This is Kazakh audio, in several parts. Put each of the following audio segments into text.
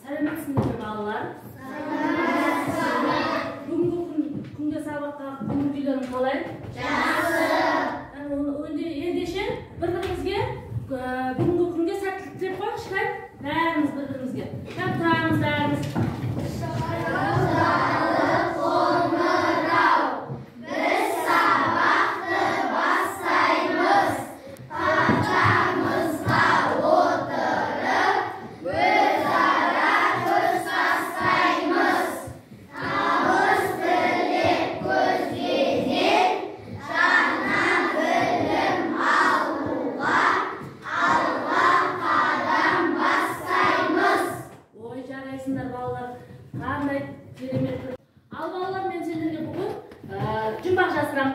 Selametsiz ballar. Бүгінгі күнге сабаққа көңіл күйлерің қалай? Жақсы. Ендеше бір-бірімізге бүгінгі күнге сәттілік тілеп қойыңызшы. Бәріміз бір-бірімізге. Тұрамыз бәріміз. Ал балалар, мен сендерге бүгін жұмбақ жасырам.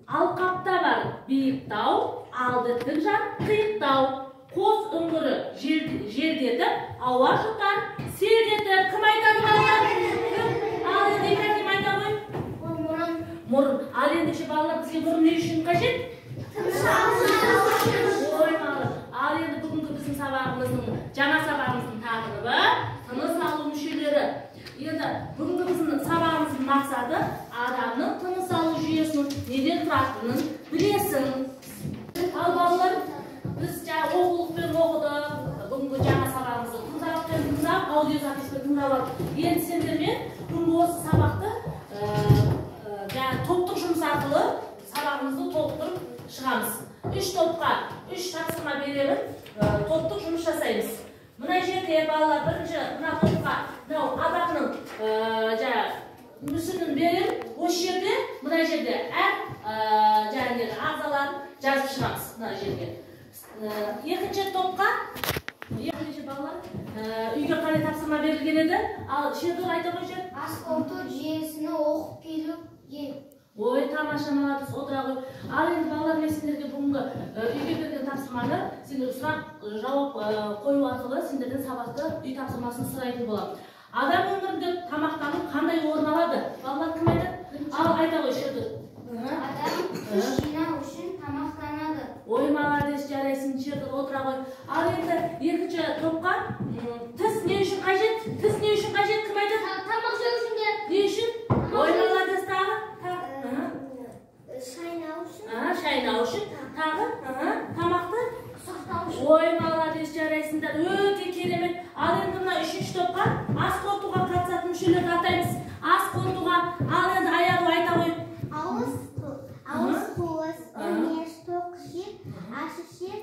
Алқапта бар биік тау, алды тік жақ қиық тау. Қос үңгірі желдетіп, ауа жұтар, селдетіп. Кім айтады балалар? Ал енді кім айта ғой? Мұрын. Ал ендеше балалар, бізге мұрын не үшін қажет? Ал енді бүгінгі біздің сабағымыздың, жаңа сабағымыздың тақырыбы тыныс алу мүшелері. Енді бүгінгі біздің сабағымыздың мақсаты адамның тыныс алу жүйесінің неден тұратынын білесің. Ал балалар, біз оқулықпен оқыдық, бүгінгі жаңа сабағымызды тыңдаппен тыңдап, аудиозаписпен тыңдап алдық. Енді сендермен бүгінгі осы сабақты топтық жұмыс арқылы сабағымызды толықтырып шығамыз. 3 топқа 3 тапсырма беремін, топтық жұмыс жасаймыз. Мына жерде балалар бірінші мына топқа адамның мүсінін берем. Осы жерде, мына жерде әр ағзаларын жазып шығамыз мына жерге. Екінші топқа балалар үйге қалай тапсырма берілген еді. Ал жерді айта қойшы. Ас қорыту жүйесіне оқып келу ел. Ой, тамаша, молодец, отыра ғой. Ал енді балалар, мен сендерге бүгінгі үйге берген тапсырманы сендер сұрақ жауап қою арқылы сендерден сабақты үй тапсырмасын сұрайтын боламын. Адам өмірінде тамақтану қандай орын алады? Балалар кім айтады? Ал айта ғой шерді. Адам күш жинау үшін тамақтанады. Ой, молодец, жарайсың, шерді отыра ғой. Ал енді екінші топқа тіс не үшін қажет? Тіс не үшін қажет? Кім айтады? Тамақ жеу үшін керек. Не үшін? Ой, молодец, тағы? Шайнау үшін. Шайнау үшін. Тағы? Тамақты? Сақтау үшін. Ой, молодец, жарайсыңдар. Өте керемет. Ал енді мына үшінші топқа ас қорытуға қатысатын мүшелерді атаймыз. Ас қорытуға. Ал енді аяғы айта ғой. Ауыз қуыс, өнеш, тоқ ішек, аш ішек,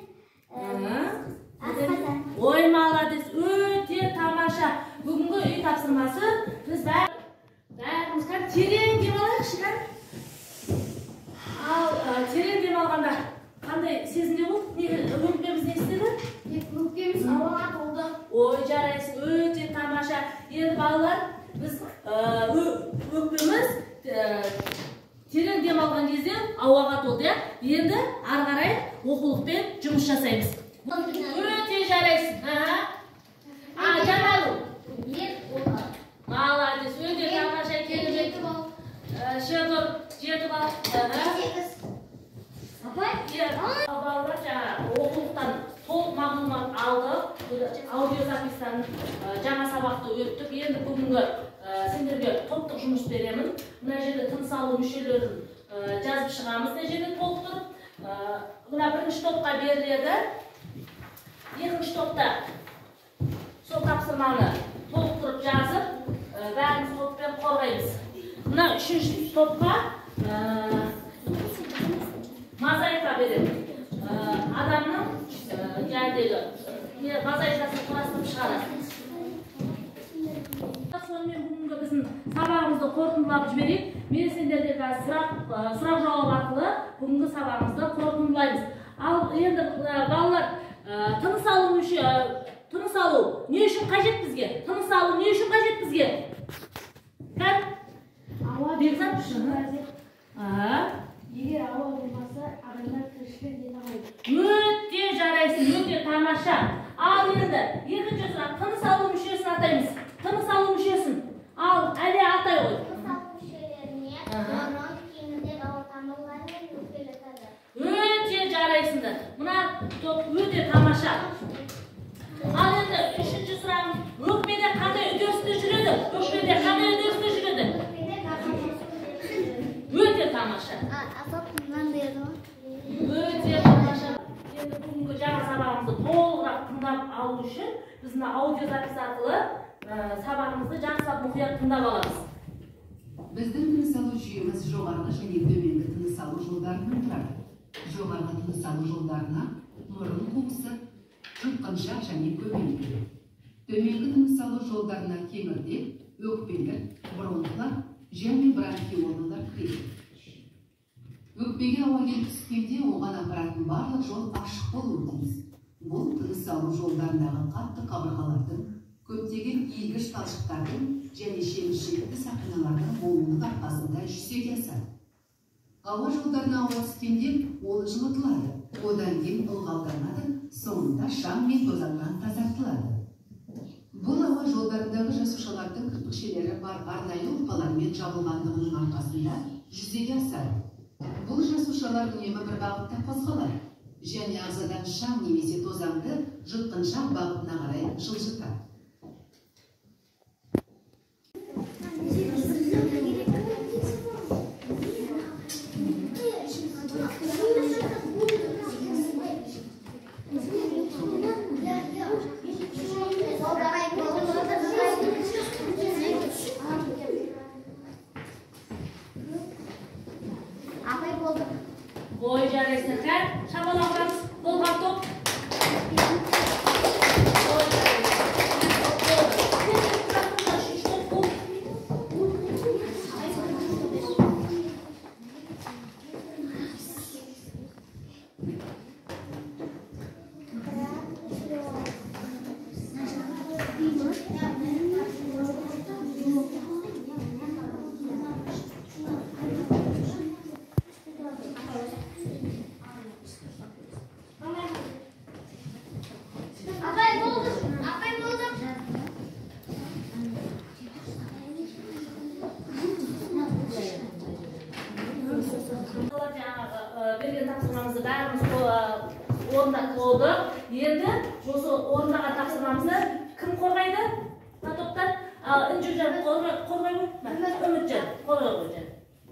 асқазан. Ой, молодец, өте тамаша. Бүгінгі үй тапсырмасы біз бәріміз терең демалайықшы. Ал терең демалғанда қандай сезімде болды? Өкпеміз не істеді? Өкпеміз ауаға толды. Ой, жарайсың, өте тамаша. Енді балалар, біз өкпеміз терең демалған кезде ауаға толды. Енді ары қарай оқулықпен жұмыс жасаймыз. Өте жарайсың. Жаналу. Молодец, өте тамаша керемет. Жеті бал. Балалар оқулықтан толық мағлұмат алдық, аудиозапистан жаңа сабақты өттік. Енді бүгінгі сендерге топтық жұмыс беремін. Мына жерде тыныс алу мүшелерін жазып шығамыз. Мына жерде толықтырып. Мына бірінші топқа беріледі. Екінші топта сол тапсырманы толықтырып жазып, бәріміз топпен қорғаймыз. Мына үшінші топқа мозаика береді. Адамның мозаикасын құрастырып шығарады. Сонымен бүгінгі біздің сабағымызды қорытындылап жіберейік. Мен сендерге сұрақ жауап арқылы бүгінгі сабағымызды қорытындылаймыз. Ал енді балалар, тыныс алу не үшін қажет бізге? Тыныс алу не үшін қажет бізге? Ауа бекзат егер ауа болмаса, адамдар тіршілік ете алмайды. Өте жарайсың, өте тамаша. Ал енді екінші сұрақ, тыныс алу мүшесін атаймыз. Тыныс алу мүшесін. Ал әлі атай ғой. Тыныс алу мүшелеріне мұрын, кеңірдек, ауа тамырлары мен өкпе жатады. Өте жарайсыңдар. Мына топ өте тамаша. Ал енді үшінші сұрағымыз алу үшін біз мына аудиозапис арқылы сабағымызды жақсылап мұқият тыңдап аламыз. Біздің тыныс алу жүйеміз жоғарғы және төменгі тыныс алу жолдарынан тұрады. Жоғарғы тыныс алу жолдарына мұрын қуысы, жұтқыншақ және көмейкелер. Төменгі тыныс алу жолдарына кеңірдек, өкпелер, бронхлар және бронхиолалар кіреді. Өкпеге ауа келіп түскенде оған апаратын барлық жол ашық болуы тиіс. Бұл тыныс алу жолдарындағы қатты қабырғалардың, көптеген иілгіш талшықтардың және шемішекті сақиналардың болуының арқасында жүзеге асады. Ауа жолдарына ауа түскенде ол жылытылады, одан кейін ылғалданады, соңында шаң мен тозаңнан тазартылады. Бұл ауа жолдарындағы жасушалардың кірпікшелері бар арнайы ұлпалармен жабылғандығының арқасында жүзеге асады. Бұл жасушалар үнемі бір бағытта қозғалады және ағзадан шаң немесе тозаңды жұтқыншақ бағытына қарай жылжытады. Boy jaraysanlar, shabalaqamiz qo'lga top. Берген тапсырмамызды бәріміз орындап болды. Енді осы орындаған тапсырмамызды кім қорғайды? Топтан Інжүржан қорғай ма? Үмітжан қорғай қойды.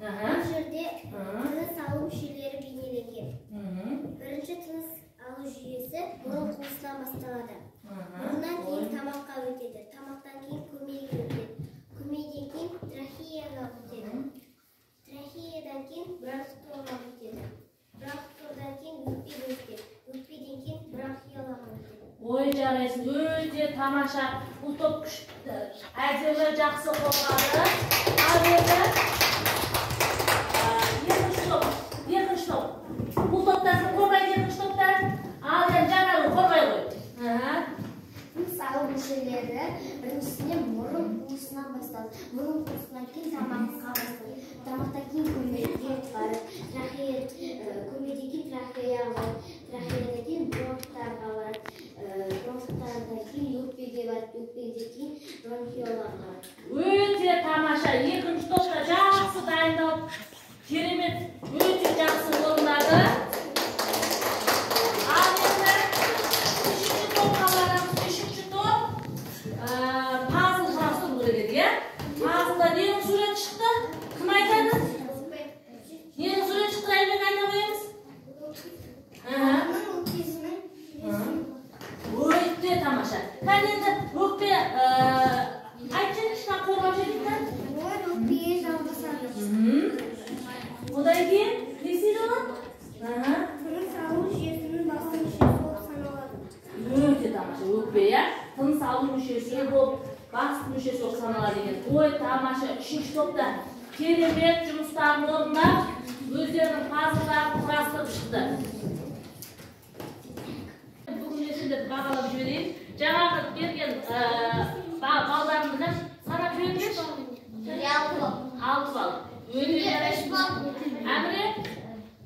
Бұл жерде тыныс алу мүшелері бейнеленген. Бірінші тыныс алу жүйесі мұрын қуысынан басталады. Мұрыннан кейін тамаққа өтеді. Тамақтан кейін көмейге өтеді. Көмейден кейін трахеяға өтеді. Трахеядан кейін бронхиолаға өтеді. Бронхиолдан кейін өкпеге өтеді. Өкпеден кейін бронхиолаға өтеді. Ой жарайсың, өте тамаша. Бұл топ күшті, әдемі, жақсы қорғады. Ал енді екінші топ. Бұл топтасын қорғайды екінші топтар. Ал енді жаңағы қорғай қой. Тыныс алу мүшелері біріншісінде мұрын қуысынан басталады. Мұрын қуысынан кейін тамаққа басталады. Тамақтан кейін көмейге барып, көмейден кейін трахеяға барып, трахеядан кейін бронхтарға барып, бронхтардан кейін өкпеге барып, өкпеден кейін бронхиолаға барып. Өте тамаша. Екінші топта жақсы дайындалып, керемет, өте жақсы орындады. Ал енді үшінші топқа барамыз. Үшінші топ пазл құрастыру керек еді. Пазлда ненің суреті шықты? Кім айтады? Ненің суреті шықты? Аймек айта қоямыз. Өте тамаша. Кәне енді өкпе айтшы, шына қорғап жедіңді? Өкпеге жалғасады. Одан кейін не істейді олар? Тыныс алу жүйесінің басты мүшесі болып саналады. Өте тамаша. Өкпе, иә? Тыныс алу мүшесі болып, басты мүшесі болып саналады деген. Ой, тамаша. Үшінші топта керемет жұмыстарын орындап, өздерінің пазлдарын құрастырып шықты. Бүгін сендерді бағалап жіберейін. Жаңағы берген балдарымыздан санап жіберіңдерші. 6 балл. 6 балл. Өте жарайсың. Әміре,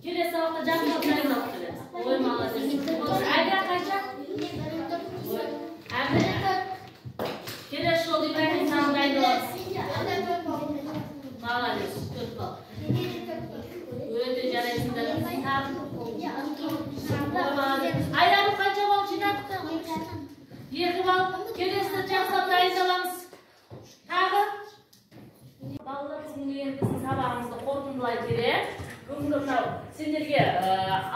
келесі сабақта жақсылап дайындалып келеді. Ой, молодец. Айда қанша? Әміре, келесі жолы Ибрахим саған дайындалады. Молодец, 4 балл. Өте жарайсыңдар. Айдабыл қанша балл жинадық? 2 балл. Келесіні жақсылап дайындаламыз. Тағы? Балалар, бүгінгі енді біздің сабағымызды қорытындылай келе. Бүгінгі мынау сендерге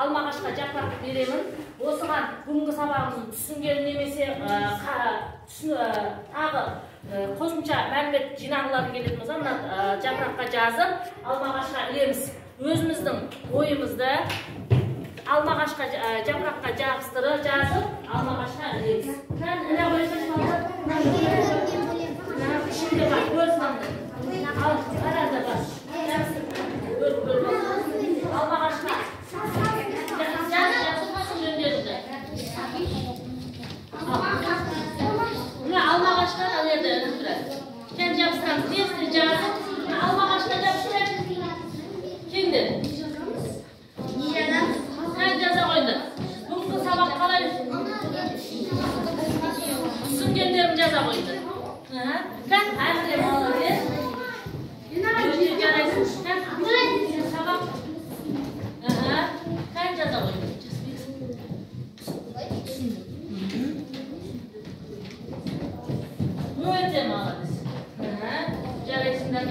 алмағашқа жапырақ беремін. осыған бүгінгі сабағымыздың түсінген немесе тағы қосымша мәлімет жинағыларын келетін болса, мына жапыраққа жазып, алмағашқа ілеміз. Өзіміздің ойымызды алмағашқа жапыраққа жабыстырып, жазып, алмағашқа ілеміз. Ішінде бар, көзімді. Ал, қарады бар. Алмағашқа. Алмағашқа алерді тұрады. Кән жабыстырамыз. Тесті жазып, алмағашқа жабыстырады. Кеңді? Кән жаза қойды. Бүгінгі сабақ қалай? Түсінгендерін жаза қойды. Кән әрде молодец. Өте жарайсың. Кән сабақ. Кән жаза қойды. Öyle молодец. Жарайсыңдар.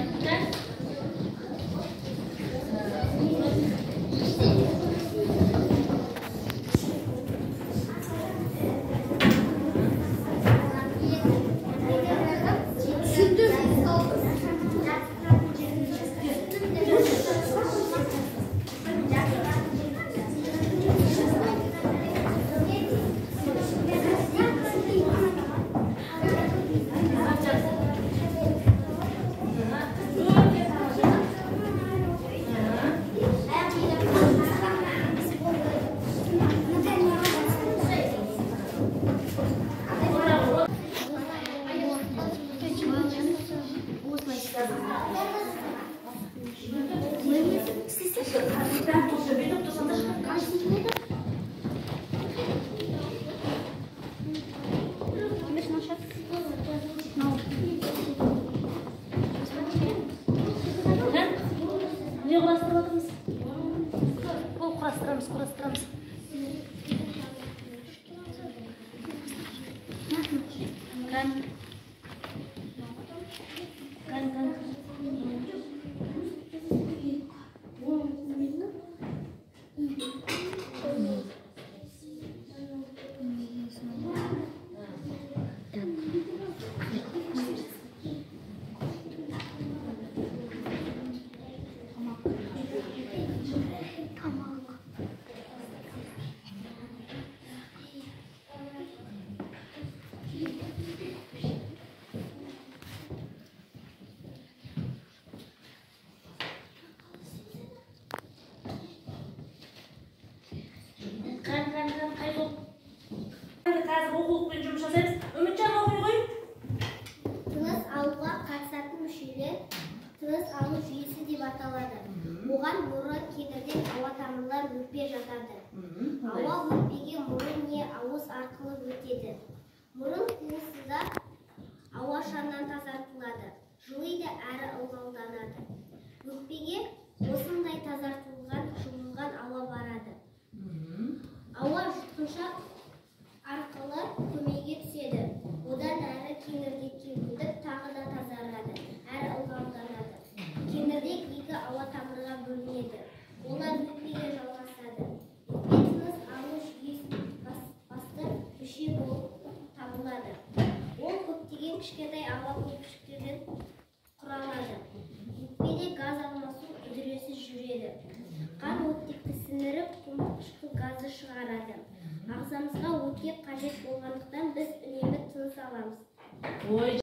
Ne kurastırmadınız? Kol kurastırırız. Kan. Қазір оқулықпен жұмыс жасаймыз. Үмітжан оқи ғой. Тыныс алуға қатысатын мүшелер тыныс алу жүйесі деп аталады. Оған мұрын, кеңірдек, ауа тамырлар, өкпе жатады. Ауа өкпеге мұрын не ауыз арқылы өтеді. Мұрын қуысында ауа шаңнан тазартылады. Жылиды әрі ылғалданады. Өкпеге осындай тазартылған жылынған ауа барады. Ауа жұтқыншақ арқылы көмейге түседі. Одан әрі кеңірдекке өтіп, тағы да тазарады, әрі ылғалданады. Кеңірдек екі ауа тамырға бөлінеді. Олар өкпеге жалғасады. Өкпе тыныс алу жүйесі басты мүше болып табылады. Ол көптеген кішкентай ауа көпіршіктерден құралады. Өкпеде газ алмасу үдерісі жүреді. Қан оттекті сіңіріп, қышқыл газы шығарады. Ағзамызға оттек қажет болғандықтан біз үнемі тыныс аламыз.